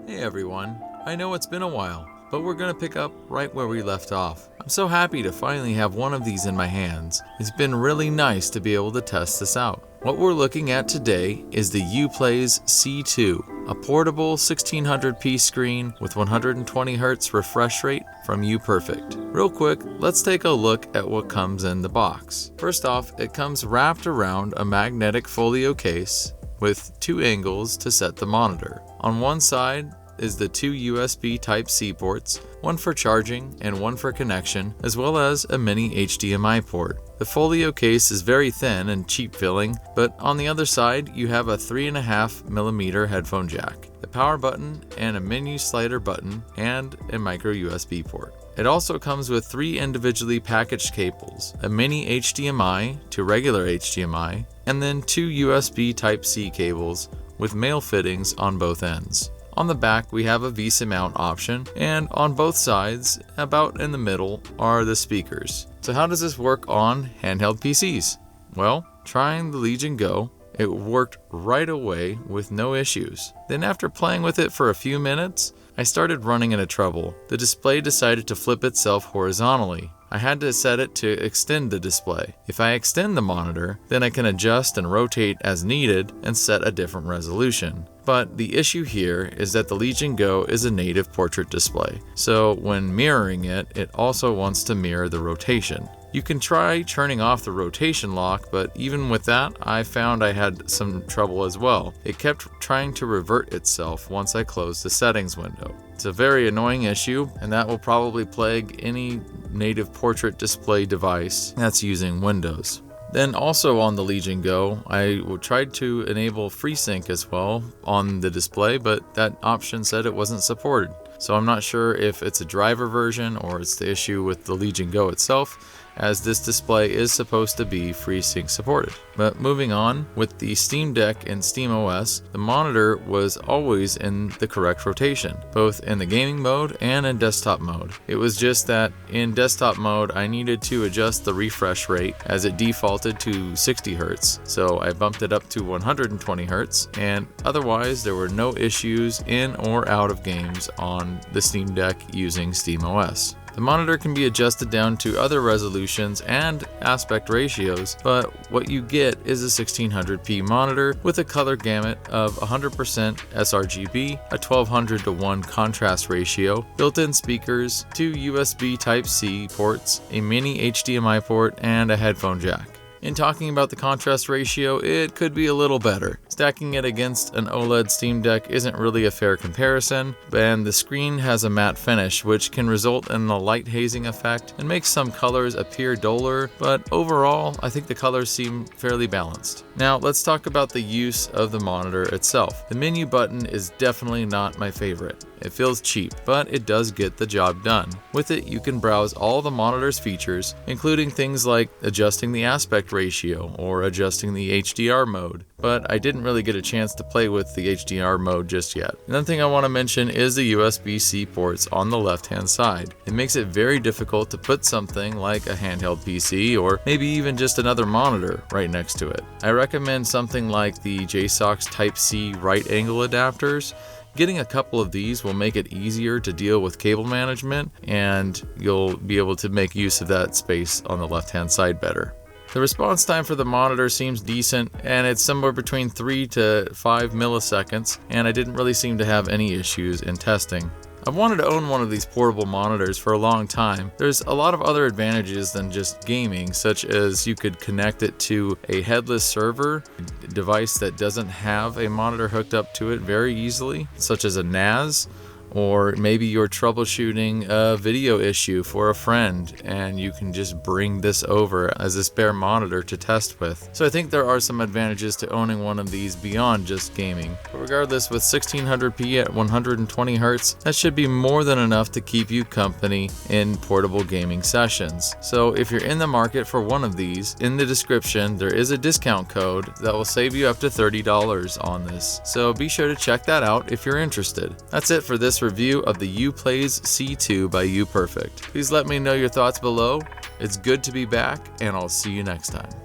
Hey everyone, I know it's been a while, but we're going to pick up right where we left off. I'm so happy to finally have one of these in my hands. It's been really nice to be able to test this out. What we're looking at today is the UPLAYS C2, a portable 1600p screen with 120Hz refresh rate from UPERFECT. Real quick, let's take a look at what comes in the box. First off, it comes wrapped around a magnetic folio case with two angles to set the monitor. On one side is the two USB Type-C ports, one for charging and one for connection, as well as a mini HDMI port. The folio case is very thin and cheap filling, but on the other side you have a 3.5mm headphone jack, the power button and a menu slider button, and a micro USB port. It also comes with three individually packaged cables, a mini HDMI to regular HDMI, and then two USB Type-C cables with male fittings on both ends. On the back we have a VESA mount option, and on both sides, about in the middle, are the speakers. So how does this work on handheld PCs? Well, trying the Legion Go, it worked right away with no issues. Then after playing with it for a few minutes, I started running into trouble. The display decided to flip itself horizontally. I had to set it to extend the display. If I extend the monitor, then I can adjust and rotate as needed and set a different resolution. But the issue here is that the Legion Go is a native portrait display, so when mirroring it, it also wants to mirror the rotation. You can try turning off the rotation lock, but even with that, I found I had some trouble as well. It kept trying to revert itself once I closed the settings window. It's a very annoying issue, and that will probably plague any native portrait display device that's using Windows. Then also on the Legion Go, I tried to enable FreeSync as well on the display, but that option said it wasn't supported. So I'm not sure if it's a driver version or it's the issue with the Legion Go itself, as this display is supposed to be FreeSync supported. But moving on, with the Steam Deck and SteamOS, the monitor was always in the correct rotation, both in the gaming mode and in desktop mode. It was just that in desktop mode I needed to adjust the refresh rate as it defaulted to 60Hz, so I bumped it up to 120Hz, and otherwise there were no issues in or out of games on the Steam Deck using SteamOS. The monitor can be adjusted down to other resolutions and aspect ratios, but what you get is a 1600p monitor with a color gamut of 100% sRGB, a 1200:1 contrast ratio, built-in speakers, two USB Type-C ports, a mini HDMI port, and a headphone jack. In talking about the contrast ratio, it could be a little better. Stacking it against an OLED Steam Deck isn't really a fair comparison, and the screen has a matte finish, which can result in a light hazing effect and make some colors appear duller, but overall, I think the colors seem fairly balanced. Now, let's talk about the use of the monitor itself. The menu button is definitely not my favorite. It feels cheap, but it does get the job done. With it, you can browse all the monitor's features, including things like adjusting the aspect ratio or adjusting the HDR mode, but I didn't really get a chance to play with the HDR mode just yet. Another thing I want to mention is the USB-C ports on the left-hand side. It makes it very difficult to put something like a handheld PC or maybe even just another monitor right next to it. I recommend something like the JSOC's Type-C right angle adapters. Getting a couple of these will make it easier to deal with cable management, and you'll be able to make use of that space on the left-hand side better. The response time for the monitor seems decent, and it's somewhere between 3 to 5 milliseconds, and I didn't really seem to have any issues in testing. I've wanted to own one of these portable monitors for a long time. There's a lot of other advantages than just gaming, such as you could connect it to a headless server, a device that doesn't have a monitor hooked up to it very easily, such as a NAS, or maybe you're troubleshooting a video issue for a friend and you can just bring this over as a spare monitor to test with. So I think there are some advantages to owning one of these beyond just gaming. But regardless, with 1600p at 120Hz, that should be more than enough to keep you company in portable gaming sessions. So if you're in the market for one of these, in the description there is a discount code that will save you up to $30 on this. So be sure to check that out if you're interested. That's it for this review of the UPLAYS C2 by UPERFECT. Please let me know your thoughts below. It's good to be back, and I'll see you next time.